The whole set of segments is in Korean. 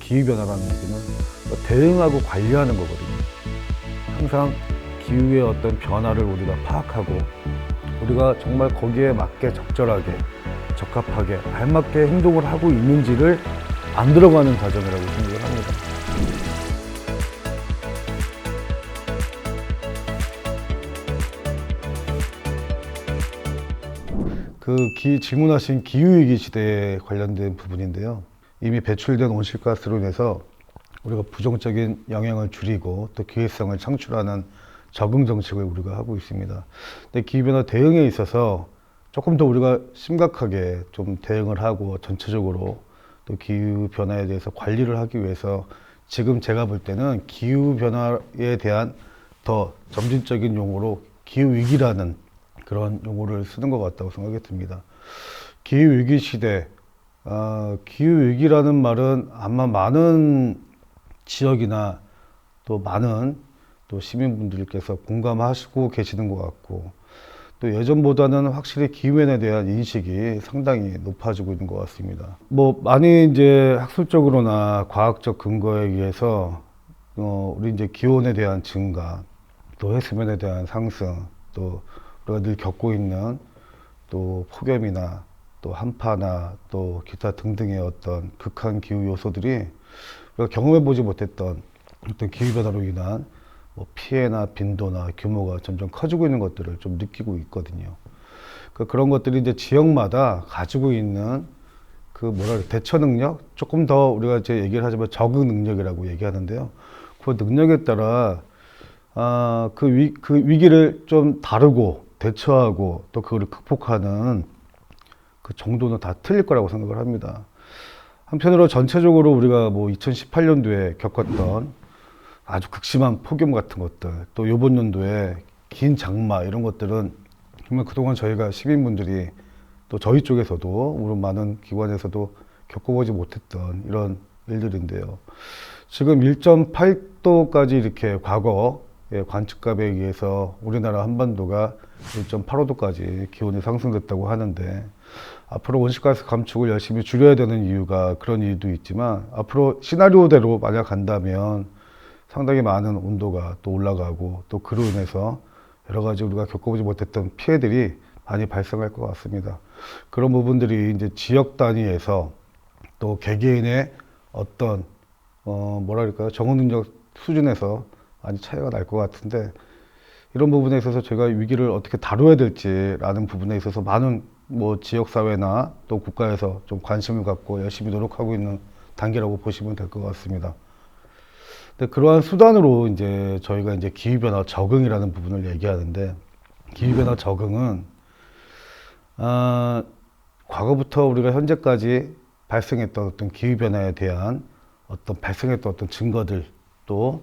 기후변화라는 얘기는 대응하고 관리하는 거거든요. 항상 기후의 어떤 변화를 우리가 파악하고 우리가 정말 거기에 맞게 적절하게 적합하게 알맞게 행동을 하고 있는지를 만들어가는 과정이라고 생각을 합니다. 질문하신 기후위기 시대에 관련된 부분인데요. 이미 배출된 온실가스로 인해서 우리가 부정적인 영향을 줄이고 또 기회성을 창출하는 적응 정책을 우리가 하고 있습니다. 근데 기후변화 대응에 있어서 조금 더 우리가 심각하게 좀 대응을 하고 전체적으로 또 기후변화에 대해서 관리를 하기 위해서 지금 제가 볼 때는 기후변화에 대한 더 점진적인 용어로 기후위기라는 그런 용어를 쓰는 것 같다고 생각이 듭니다. 기후위기 시대, 기후위기라는 말은 아마 많은 지역이나 또 많은 또 시민분들께서 공감하시고 계시는 것 같고 또 예전보다는 확실히 기후에 대한 인식이 상당히 높아지고 있는 것 같습니다. 많이 이제 학술적으로나 과학적 근거에 의해서 우리 이제 기온에 대한 증가, 또 해수면에 대한 상승, 또 우리가 늘 겪고 있는 또 폭염이나 또 한파나 또 기타 등등의 어떤 극한 기후 요소들이 우리가 경험해보지 못했던 어떤 기후변화로 인한 피해나 빈도나 규모가 점점 커지고 있는 것들을 좀 느끼고 있거든요. 그런 것들이 이제 지역마다 가지고 있는 대처 능력? 조금 더 우리가 이제 얘기를 하자면 적응 능력이라고 얘기하는데요. 그 능력에 따라, 그 위기를 좀 다루고 대처하고 또 그걸 극복하는 그 정도는 다 틀릴 거라고 생각을 합니다. 한편으로 전체적으로 우리가 2018년도에 겪었던 아주 극심한 폭염 같은 것들, 또 요번 연도에 긴 장마 이런 것들은 정말 그동안 저희가 시민분들이 또 저희 쪽에서도 물론 많은 기관에서도 겪어보지 못했던 이런 일들인데요. 지금 1.8도까지 이렇게 과거의 관측값에 의해서 우리나라 한반도가 1.85도까지 기온이 상승됐다고 하는데 앞으로 온실가스 감축을 열심히 줄여야 되는 이유가 그런 이유도 있지만 앞으로 시나리오대로 만약 간다면 상당히 많은 온도가 또 올라가고 또 그로 인해서 여러 가지 우리가 겪어보지 못했던 피해들이 많이 발생할 것 같습니다. 그런 부분들이 이제 지역 단위에서 또 개개인의 어떤 적응 능력 수준에서 많이 차이가 날 것 같은데 이런 부분에 있어서 제가 위기를 어떻게 다뤄야 될지라는 부분에 있어서 많은 지역사회나 또 국가에서 좀 관심을 갖고 열심히 노력하고 있는 단계라고 보시면 될 것 같습니다. 근데 그러한 수단으로 이제 저희가 이제 기후변화 적응이라는 부분을 얘기하는데 기후변화 적응은 과거부터 우리가 현재까지 발생했던 어떤 기후변화에 대한 발생했던 어떤 증거들 또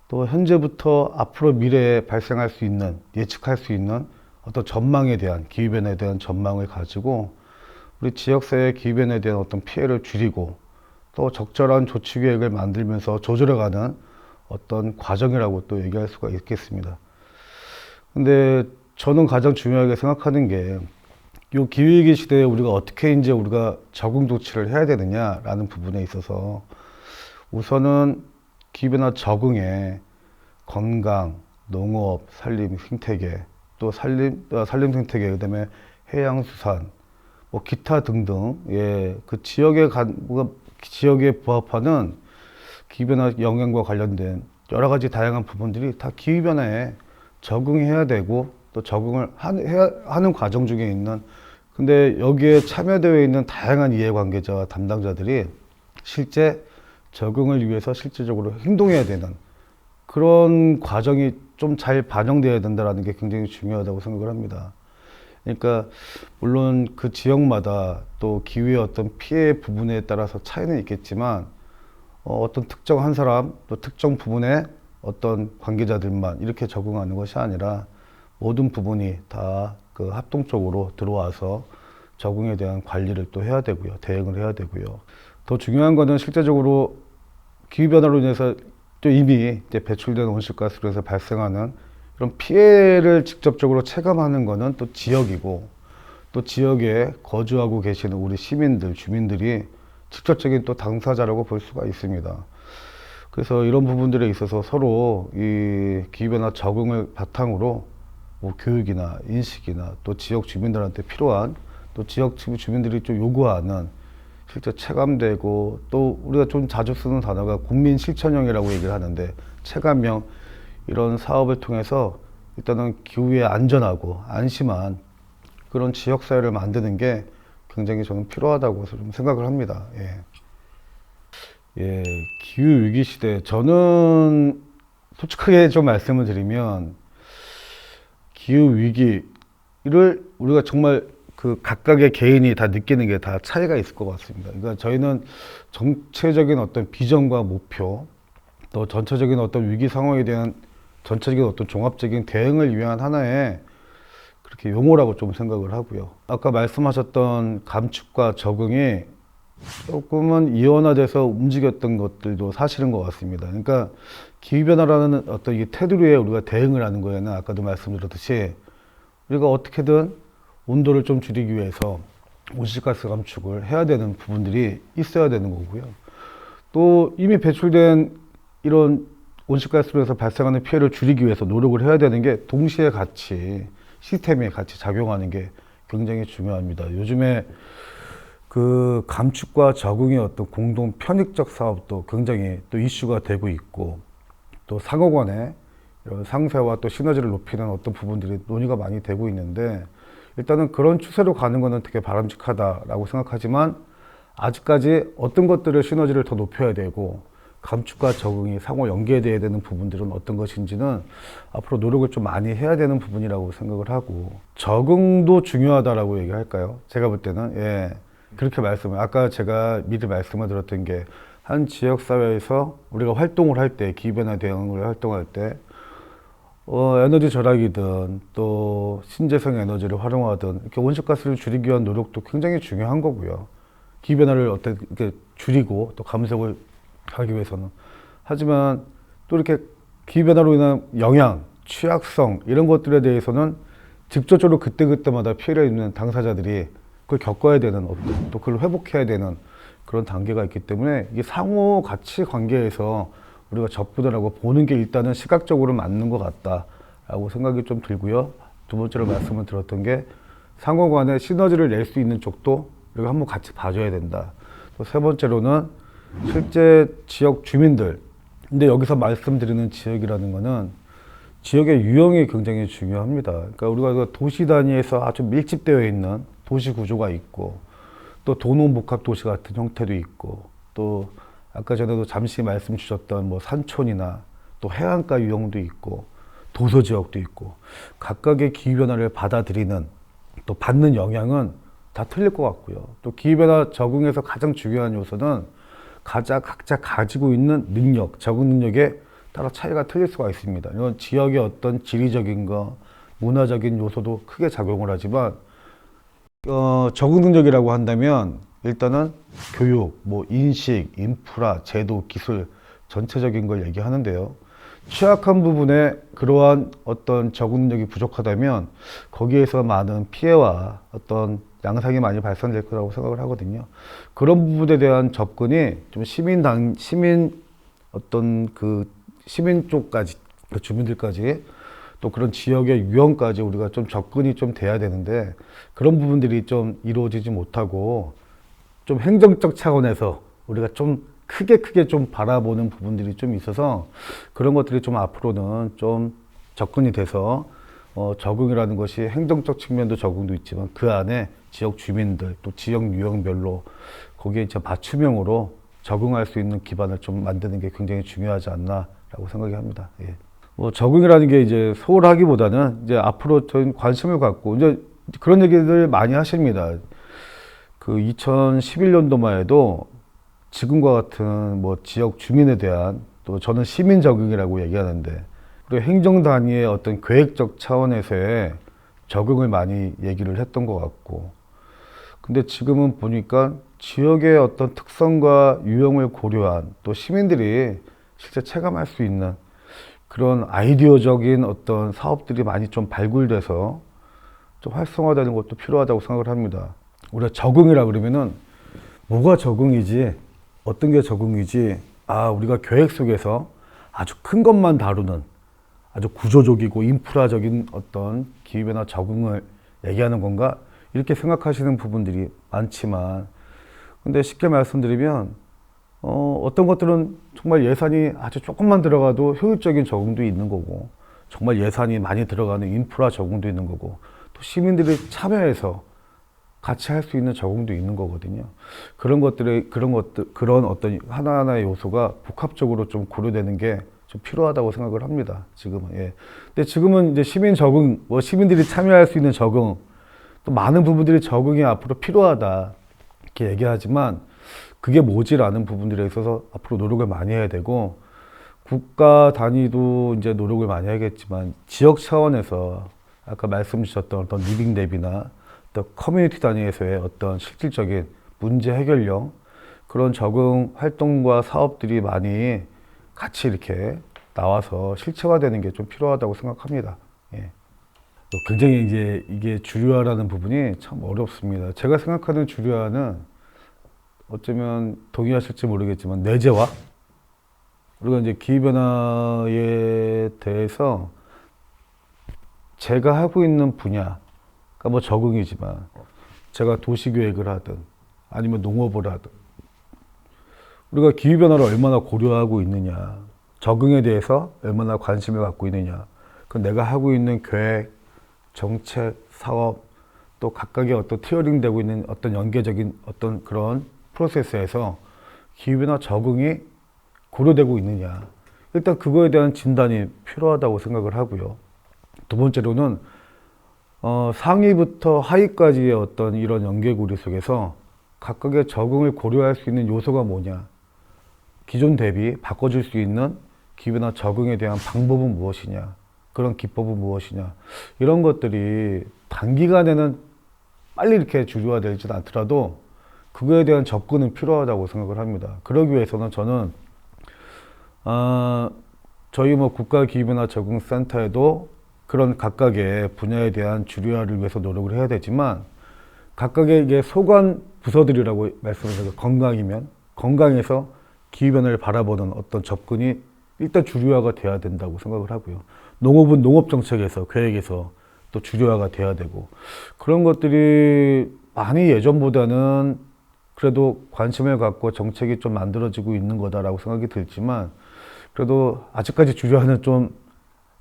현재부터 앞으로 미래에 발생할 수 있는 예측할 수 있는 어떤 전망에 대한 기후변화에 대한 전망을 가지고 우리 지역사회의 기후변화에 대한 어떤 피해를 줄이고 또 적절한 조치 계획을 만들면서 조절해가는 어떤 과정이라고 또 얘기할 수가 있겠습니다. 근데 저는 가장 중요하게 생각하는 게 이 기후위기 시대에 우리가 어떻게 이제 우리가 적응 조치를 해야 되느냐라는 부분에 있어서 우선은 기후변화 적응에 건강, 농업, 산림, 생태계 또 산림 생태계 그다음에 해양수산 기타 등등의 그 지역에 부합하는 기후변화 영향과 관련된 여러 가지 다양한 부분들이 다 기후변화에 적응해야 되고 또 적응을 하는 과정 중에 있는 근데 여기에 참여되어 있는 다양한 이해관계자와 담당자들이 실제 적응을 위해서 실질적으로 행동해야 되는 그런 과정이 좀 잘 반영되어야 된다는 게 굉장히 중요하다고 생각을 합니다. 그러니까 물론 그 지역마다 또 기후의 어떤 피해 부분에 따라서 차이는 있겠지만 어떤 특정 한 사람 또 특정 부분의 어떤 관계자들만 이렇게 적응하는 것이 아니라 모든 부분이 다 그 합동적으로 들어와서 적응에 대한 관리를 또 해야 되고요. 대응을 해야 되고요. 더 중요한 거는 실제적으로 기후변화로 인해서 또 이미 이제 배출된 온실가스로 해서 발생하는 이런 피해를 직접적으로 체감하는 거는 또 지역이고 또 지역에 거주하고 계시는 우리 시민들, 주민들이 직접적인 또 당사자라고 볼 수가 있습니다. 그래서 이런 부분들에 있어서 서로 이 기후변화 적응을 바탕으로 뭐 교육이나 인식이나 또 지역 주민들한테 필요한 또 지역 주민들이 좀 요구하는 실제 체감되고 또 우리가 좀 자주 쓰는 단어가 국민 실천형이라고 얘기를 하는데 체감형 이런 사업을 통해서 일단은 기후에 안전하고 안심한 그런 지역 사회를 만드는 게 굉장히 저는 필요하다고 좀 생각을 합니다. 예, 기후 위기 시대 저는 솔직하게 좀 말씀을 드리면 기후 위기를 우리가 정말 그 각각의 개인이 다 느끼는 게 다 차이가 있을 것 같습니다. 그러니까 저희는 정체적인 어떤 비전과 목표, 또 전체적인 어떤 위기 상황에 대한 전체적인 어떤 종합적인 대응을 위한 하나의 그렇게 용어라고 좀 생각을 하고요. 아까 말씀하셨던 감축과 적응이 조금은 이원화돼서 움직였던 것들도 사실인 것 같습니다. 그러니까 기후변화라는 어떤 이 테두리에 우리가 대응을 하는 거에는 아까도 말씀드렸듯이 우리가 어떻게든 온도를 좀 줄이기 위해서 온실가스 감축을 해야 되는 부분들이 있어야 되는 거고요. 또 이미 배출된 이런 온실가스로 해서 발생하는 피해를 줄이기 위해서 노력을 해야 되는 게 동시에 같이 시스템에 같이 작용하는 게 굉장히 중요합니다. 요즘에 그 감축과 적응의 어떤 공동 편익적 사업도 굉장히 또 이슈가 되고 있고 또 상호 간에 이런 상세와 또 시너지를 높이는 어떤 부분들이 논의가 많이 되고 있는데 일단은 그런 추세로 가는 것은 되게 바람직하다라고 생각하지만 아직까지 어떤 것들을 시너지를 더 높여야 되고 감축과 적응이 상호 연계돼야 되는 부분들은 어떤 것인지는 앞으로 노력을 좀 많이 해야 되는 부분이라고 생각을 하고 적응도 중요하다라고 얘기할까요? 제가 볼 때는 그렇게 아까 제가 미리 말씀을 드렸던 게 한 지역 사회에서 우리가 활동을 할 때 기후변화 대응을 활동할 때 에너지 절약이든 또 신재생 에너지를 활용하든 이렇게 온실가스를 줄이기 위한 노력도 굉장히 중요한 거고요. 기후변화를 어떻게 줄이고 또 감속을 하기 위해서는. 하지만 또 이렇게 기후변화로 인한 영향, 취약성 이런 것들에 대해서는 직접적으로 그때그때마다 피해를 입는 당사자들이 그걸 겪어야 되는 또 그걸 회복해야 되는 그런 단계가 있기 때문에 이게 상호 가치 관계에서 우리가 접근을 보는 게 일단은 시각적으로 맞는 것 같다라고 생각이 좀 들고요. 두 번째로 말씀을 드렸던 게 상호 간에 시너지를 낼 수 있는 쪽도 우리가 한번 같이 봐줘야 된다. 또 세 번째로는 실제 지역 주민들, 근데 여기서 말씀드리는 지역이라는 거는 지역의 유형이 굉장히 중요합니다. 그러니까 우리가 도시 단위에서 아주 밀집되어 있는 도시 구조가 있고 또 도농복합 도시 같은 형태도 있고 또 아까 전에도 잠시 말씀 주셨던 뭐 산촌이나 또 해안가 유형도 있고 도서 지역도 있고 각각의 기후변화를 받아들이는 또 받는 영향은 다 틀릴 것 같고요. 또 기후변화 적응에서 가장 중요한 요소는 각자 가지고 있는 능력, 적응 능력에 따라 차이가 틀릴 수가 있습니다. 이건 지역의 어떤 지리적인 거, 문화적인 요소도 크게 작용을 하지만 적응 능력이라고 한다면 일단은 교육, 뭐 인식, 인프라, 제도, 기술 전체적인 걸 얘기하는데요. 취약한 부분에 그러한 어떤 적응 능력이 부족하다면 거기에서 많은 피해와 어떤 양상이 많이 발생될 거라고 생각을 하거든요. 그런 부분에 대한 접근이 좀 시민 쪽까지, 그 주민들까지 또 그런 지역의 유형까지 우리가 좀 접근이 좀 돼야 되는데 그런 부분들이 좀 이루어지지 못하고 좀 행정적 차원에서 우리가 좀 크게 좀 바라보는 부분들이 좀 있어서 그런 것들이 좀 앞으로는 좀 접근이 돼서 적응이라는 것이 행정적 측면도 적응도 있지만 그 안에 지역 주민들 또 지역 유형별로 거기에 이제 맞춤형으로 적응할 수 있는 기반을 좀 만드는 게 굉장히 중요하지 않나라고 생각이 합니다. 적응이라는 게 이제 소홀하기보다는 이제 앞으로 저희 관심을 갖고 이제 그런 얘기들 많이 하십니다. 그 2011년도만 해도 지금과 같은 뭐 지역 주민에 대한 또 저는 시민 적응이라고 얘기하는데 그리고 행정 단위의 어떤 계획적 차원에서의 적응을 많이 얘기를 했던 것 같고 근데 지금은 보니까 지역의 어떤 특성과 유형을 고려한 또 시민들이 실제 체감할 수 있는 그런 아이디어적인 어떤 사업들이 많이 좀 발굴돼서 좀 활성화되는 것도 필요하다고 생각을 합니다. 우리가 적응이라 그러면은 뭐가 적응이지, 어떤 게 적응이지, 우리가 계획 속에서 아주 큰 것만 다루는 아주 구조적이고 인프라적인 어떤 기후변화 적응을 얘기하는 건가? 이렇게 생각하시는 부분들이 많지만, 근데 쉽게 말씀드리면, 어떤 것들은 정말 예산이 아주 조금만 들어가도 효율적인 적응도 있는 거고, 정말 예산이 많이 들어가는 인프라 적응도 있는 거고, 또 시민들이 참여해서 같이 할 수 있는 적응도 있는 거거든요. 그런 어떤 하나하나의 요소가 복합적으로 좀 고려되는 게 좀 필요하다고 생각을 합니다. 지금은. 예. 근데 지금은 이제 시민 적응, 시민들이 참여할 수 있는 적응, 또 많은 부분들이 적응이 앞으로 필요하다. 이렇게 얘기하지만, 그게 모자라는 부분들에 있어서 앞으로 노력을 많이 해야 되고, 국가 단위도 이제 노력을 많이 하겠지만, 지역 차원에서 아까 말씀 주셨던 어떤 리빙랩이나 또 커뮤니티 단위에서의 어떤 실질적인 문제 해결력, 그런 적응 활동과 사업들이 많이 같이 이렇게 나와서 실체화되는 게 좀 필요하다고 생각합니다. 예. 또 굉장히 이제 이게 주류화라는 부분이 참 어렵습니다. 제가 생각하는 주류화는 어쩌면 동의하실지 모르겠지만 내재화? 우리가 이제 기후변화에 대해서 제가 하고 있는 분야, 그러니까 뭐 적응이지만 제가 도시계획을 하든 아니면 농업을 하든 우리가 기후변화를 얼마나 고려하고 있느냐, 적응에 대해서 얼마나 관심을 갖고 있느냐, 그 내가 하고 있는 계획, 정책, 사업, 또 각각의 어떤 티어링 되고 있는 어떤 연계적인 어떤 그런 프로세스에서 기후변화 적응이 고려되고 있느냐. 일단 그거에 대한 진단이 필요하다고 생각을 하고요. 두 번째로는 상위부터 하위까지의 어떤 이런 연계고리 속에서 각각의 적응을 고려할 수 있는 요소가 뭐냐. 기존 대비 바꿔줄 수 있는 기후변화 적응에 대한 방법은 무엇이냐. 그런 기법은 무엇이냐. 이런 것들이 단기간에는 빨리 이렇게 주류화되지는 않더라도 그거에 대한 접근은 필요하다고 생각을 합니다. 그러기 위해서는 저는 저희 뭐 국가기후변화적응센터에도 그런 각각의 분야에 대한 주류화를 위해서 노력을 해야 되지만 각각의 이게 소관 부서들이라고 말씀드려요. 건강이면 건강에서 기후변화를 바라보는 어떤 접근이 일단 주류화가 돼야 된다고 생각을 하고요. 농업은 농업정책에서 계획에서 또 주류화가 돼야 되고 그런 것들이 많이 예전보다는 그래도 관심을 갖고 정책이 좀 만들어지고 있는 거다라고 생각이 들지만 그래도 아직까지 주류화는 좀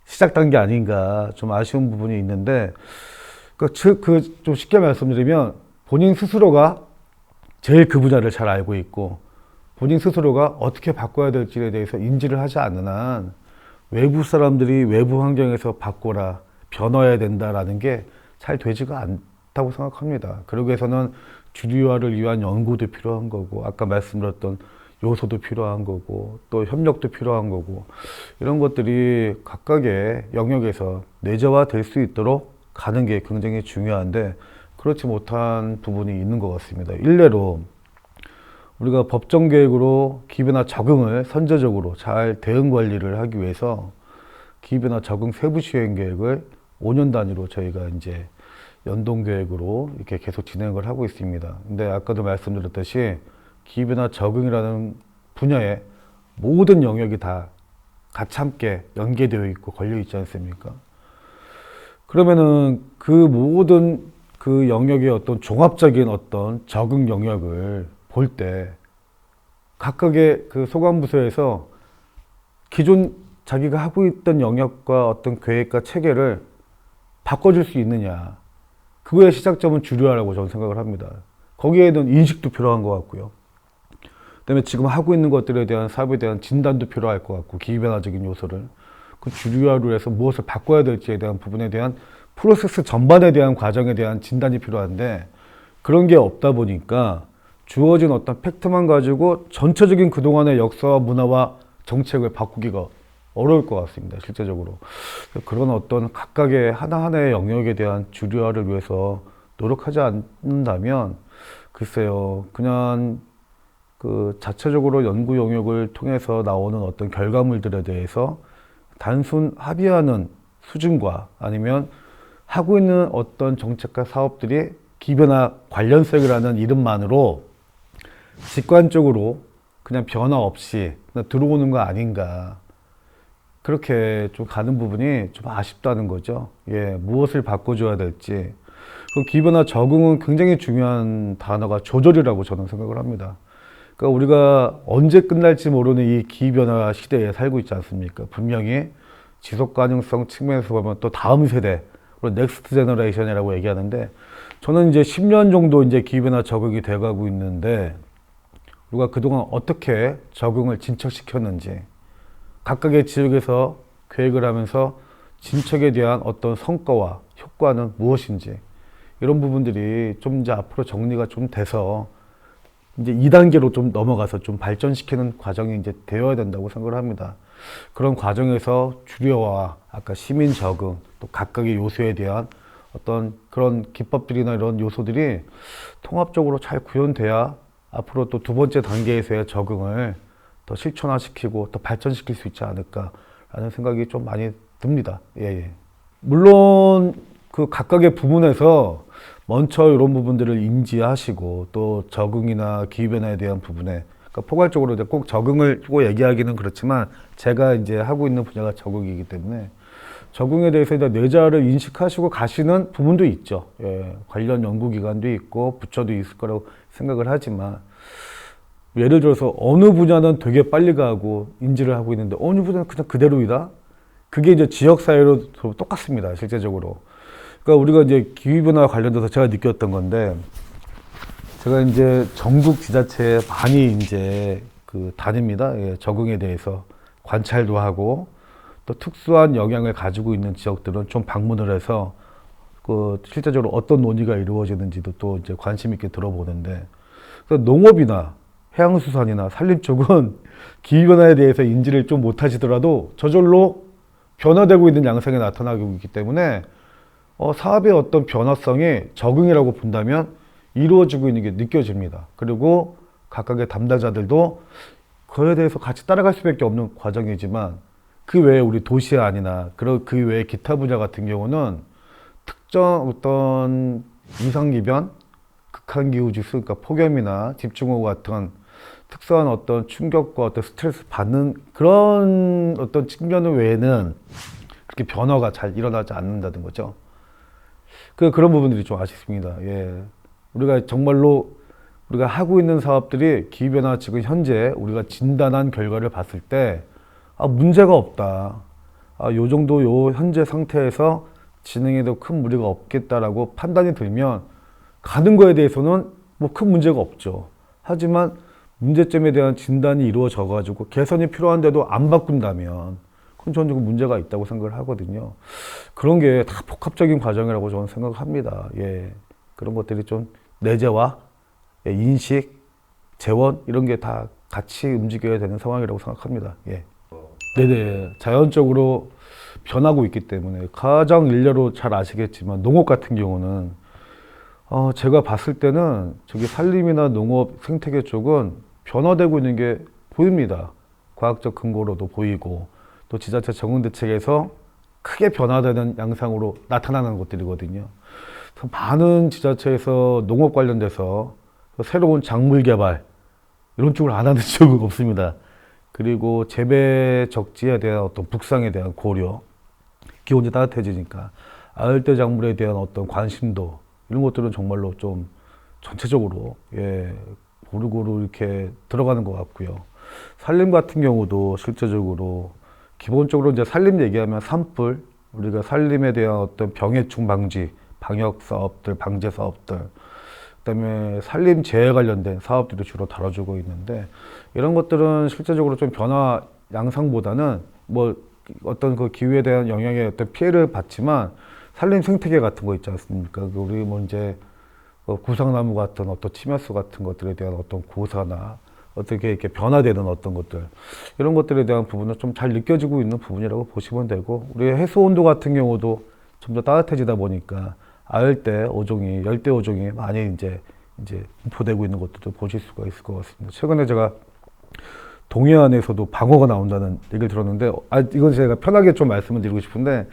시작 단계 아닌가 좀 아쉬운 부분이 있는데 좀 쉽게 말씀드리면 본인 스스로가 제일 그 분야를 잘 알고 있고 본인 스스로가 어떻게 바꿔야 될지에 대해서 인지를 하지 않는 한 외부 사람들이 외부 환경에서 바꿔라, 변화해야 된다라는 게 잘 되지가 않다고 생각합니다. 그러기 위해서는 주류화를 위한 연구도 필요한 거고 아까 말씀드렸던 요소도 필요한 거고 또 협력도 필요한 거고 이런 것들이 각각의 영역에서 내재화될 수 있도록 가는 게 굉장히 중요한데 그렇지 못한 부분이 있는 것 같습니다. 일례로 우리가 법정계획으로 기후변화 적응을 선제적으로 잘 대응 관리를 하기 위해서 기후변화 적응 세부 시행 계획을 5년 단위로 저희가 이제 연동계획으로 이렇게 계속 진행을 하고 있습니다. 근데 아까도 말씀드렸듯이 기후변화 적응이라는 분야의 모든 영역이 다 같이 함께 연계되어 있고 걸려 있지 않습니까? 그러면은 그 모든 그 영역의 어떤 종합적인 어떤 적응 영역을 볼 때 각각의 그 소관부서에서 기존 자기가 하고 있던 영역과 어떤 계획과 체계를 바꿔줄 수 있느냐. 그거의 시작점은 주류화라고 저는 생각을 합니다. 거기에는 인식도 필요한 것 같고요. 그다음에 지금 하고 있는 것들에 대한 사업에 대한 진단도 필요할 것 같고 기후변화적인 요소를 그 주류화로 해서 무엇을 바꿔야 될지에 대한 부분에 대한 프로세스 전반에 대한 과정에 대한 진단이 필요한데 그런 게 없다 보니까 주어진 어떤 팩트만 가지고 전체적인 그동안의 역사와 문화와 정책을 바꾸기가 어려울 것 같습니다. 실제적으로. 그런 어떤 각각의 하나하나의 영역에 대한 주류화를 위해서 노력하지 않는다면 글쎄요. 그냥 그 자체적으로 연구 영역을 통해서 나오는 어떤 결과물들에 대해서 단순 합의하는 수준과 아니면 하고 있는 어떤 정책과 사업들이 기변화 관련성이라는 이름만으로 직관적으로 그냥 변화 없이 그냥 들어오는 거 아닌가. 그렇게 좀 가는 부분이 좀 아쉽다는 거죠. 예, 무엇을 바꿔줘야 될지. 그 기후변화 적응은 굉장히 중요한 단어가 조절이라고 저는 생각을 합니다. 그러니까 우리가 언제 끝날지 모르는 이 기후변화 시대에 살고 있지 않습니까? 분명히 지속 가능성 측면에서 보면 또 다음 세대, 넥스트 제너레이션이라고 얘기하는데, 저는 이제 10년 정도 이제 기후변화 적응이 돼가고 있는데, 우리가 그동안 어떻게 적응을 진척시켰는지, 각각의 지역에서 계획을 하면서 진척에 대한 어떤 성과와 효과는 무엇인지, 이런 부분들이 좀 이제 앞으로 정리가 좀 돼서 이제 2단계로 좀 넘어가서 좀 발전시키는 과정이 이제 되어야 된다고 생각을 합니다. 그런 과정에서 주류와 아까 시민 적응, 또 각각의 요소에 대한 어떤 그런 기법들이나 이런 요소들이 통합적으로 잘 구현돼야 앞으로 또 두 번째 단계에서의 적응을 더 실천화시키고 더 발전시킬 수 있지 않을까라는 생각이 좀 많이 듭니다. 예, 예. 물론 그 각각의 부분에서 먼저 이런 부분들을 인지하시고 또 적응이나 기후변화에 대한 부분에, 그러니까 포괄적으로 이제 꼭 적응을 꼭 얘기하기는 그렇지만 제가 이제 하고 있는 분야가 적응이기 때문에 적응에 대해서 이제 뇌자를 인식하시고 가시는 부분도 있죠. 예, 관련 연구기관도 있고 부처도 있을 거라고 생각을 하지만, 예를 들어서 어느 분야는 되게 빨리 가고 인지를 하고 있는데 어느 분야는 그냥 그대로이다? 그게 이제 지역사회로 똑같습니다, 실제적으로. 그러니까 우리가 이제 기후변화와 관련돼서 제가 느꼈던 건데, 제가 이제 전국 지자체에 많이 이제 그 다닙니다. 예, 적응에 대해서 관찰도 하고 또 특수한 영향을 가지고 있는 지역들은 좀 방문을 해서 그 실제적으로 어떤 논의가 이루어지는지도 또 이제 관심 있게 들어보는데, 그러니까 농업이나 해양수산이나 산림 쪽은 기후변화에 대해서 인지를 좀 못하시더라도 저절로 변화되고 있는 양상이 나타나고 있기 때문에 사업의 어떤 변화성이 적응이라고 본다면 이루어지고 있는 게 느껴집니다. 그리고 각각의 담당자들도 그에 대해서 같이 따라갈 수밖에 없는 과정이지만, 그 외에 우리 도시 안이나 그 외에 기타 분야 같은 경우는 특정 어떤 이상기변, 극한기후지수, 그러니까 폭염이나 집중호우 같은 특수한 어떤 충격과 어떤 스트레스 받는 그런 어떤 측면 외에는 그렇게 변화가 잘 일어나지 않는다는 거죠. 그런 부분들이 좀 아쉽습니다. 예. 우리가 정말로 우리가 하고 있는 사업들이 기후변화 지금 현재 우리가 진단한 결과를 봤을 때, 문제가 없다. 요 정도 요 현재 상태에서 진행해도 큰 무리가 없겠다라고 판단이 들면 가는 거에 대해서는 뭐 큰 문제가 없죠. 하지만 문제점에 대한 진단이 이루어져 가지고 개선이 필요한데도 안 바꾼다면 그건 저는 문제가 있다고 생각을 하거든요. 그런 게 다 복합적인 과정이라고 저는 생각을 합니다. 예. 그런 것들이 좀 내재와 인식, 재원 이런 게 다 같이 움직여야 되는 상황이라고 생각합니다. 예. 네네. 자연적으로 변하고 있기 때문에 가장 일례로 잘 아시겠지만 농업 같은 경우는 제가 봤을 때는 저기 산림이나 농업 생태계 쪽은 변화되고 있는 게 보입니다. 과학적 근거로도 보이고 또 지자체 적응 대책에서 크게 변화되는 양상으로 나타나는 것들이거든요. 많은 지자체에서 농업 관련돼서 새로운 작물 개발 이런 쪽을 안 하는 지역은 없습니다. 그리고 재배 적지에 대한 어떤 북상에 대한 고려, 기온이 따뜻해지니까 아열대 작물에 대한 어떤 관심도 이런 것들은 정말로 좀 전체적으로 고루고루 이렇게 들어가는 것 같고요. 산림 같은 경우도 실제적으로 기본적으로 이제 산림 얘기하면 산불, 우리가 산림에 대한 어떤 병해충 방지, 방역 사업들, 방제 사업들, 그다음에 산림 재해 관련된 사업들도 주로 다뤄주고 있는데, 이런 것들은 실제적으로 좀 변화 양상보다는 뭐 어떤 그 기후에 대한 영향에 어떤 피해를 받지만 산림 생태계 같은 거 있지 않습니까? 우리 뭐 이제 구상나무 같은 어떤 침야수 같은 것들에 대한 어떤 고사나 어떻게 이렇게 변화되는 어떤 것들, 이런 것들에 대한 부분은 좀 잘 느껴지고 있는 부분이라고 보시면 되고, 우리 해수 온도 같은 경우도 좀 더 따뜻해지다 보니까 아열대 어종이, 열대 어종이 많이 이제 분포되고 있는 것들도 보실 수가 있을 것 같습니다. 최근에 제가 동해안에서도 방어가 나온다는 얘기를 들었는데, 이건 제가 편하게 좀 말씀을 드리고 싶은데,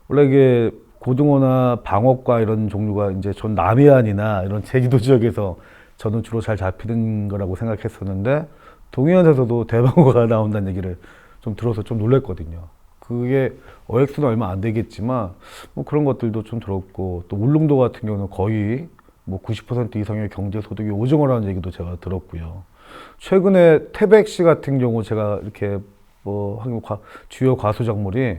원래 이게 고등어나 방어과 이런 종류가 이제 전 남해안이나 이런 제주도 지역에서 저는 주로 잘 잡히는 거라고 생각했었는데 동해안에서도 대방어가 나온다는 얘기를 좀 들어서 좀 놀랐거든요. 그게 어획수는 얼마 안 되겠지만 뭐 그런 것들도 좀 들었고, 또 울릉도 같은 경우는 거의 뭐 90% 이상의 경제 소득이 오징어라는 얘기도 제가 들었고요. 최근에 태백시 같은 경우 제가 이렇게 뭐 한국 주요 과수작물이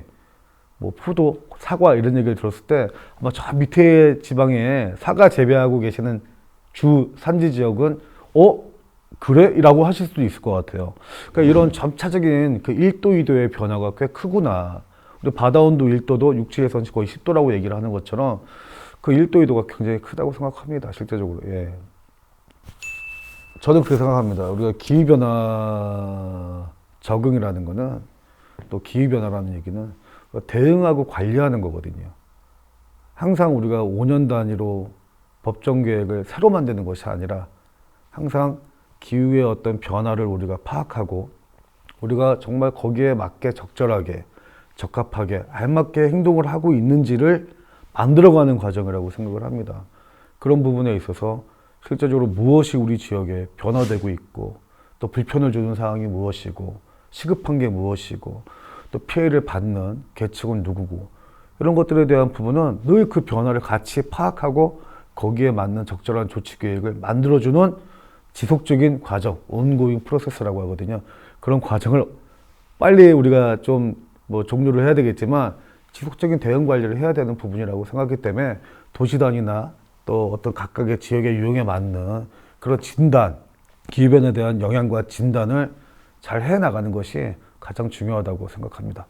뭐 포도, 사과 이런 얘기를 들었을 때 아마 저 밑에 지방에 사과 재배하고 계시는 주 산지 지역은 그래? 라고 하실 수도 있을 것 같아요. 그러니까 이런 점차적인 그 1도, 2도의 변화가 꽤 크구나. 우리 바다 온도 1도도 육지에서는 거의 10도라고 얘기를 하는 것처럼 그 1도, 2도가 굉장히 크다고 생각합니다. 실제적으로. 예. 저는 그렇게 생각합니다. 우리가 기후변화 적응이라는 거는, 또 기후변화라는 얘기는 대응하고 관리하는 거거든요. 항상 우리가 5년 단위로 법정 계획을 새로 만드는 것이 아니라 항상 기후의 어떤 변화를 우리가 파악하고 우리가 정말 거기에 맞게 적절하게 적합하게 알맞게 행동을 하고 있는지를 만들어가는 과정이라고 생각을 합니다. 그런 부분에 있어서 실제적으로 무엇이 우리 지역에 변화되고 있고, 또 불편을 주는 사항이 무엇이고, 시급한 게 무엇이고, 또 피해를 받는 계층은 누구고, 이런 것들에 대한 부분은 늘 그 변화를 같이 파악하고 거기에 맞는 적절한 조치 계획을 만들어주는 지속적인 과정, 온고잉 프로세스라고 하거든요. 그런 과정을 빨리 우리가 좀 뭐 종료를 해야 되겠지만 지속적인 대응 관리를 해야 되는 부분이라고 생각하기 때문에 도시 단위나 또 어떤 각각의 지역의 유형에 맞는 그런 진단, 기후변화에 대한 영향과 진단을 잘 해나가는 것이 가장 중요하다고 생각합니다.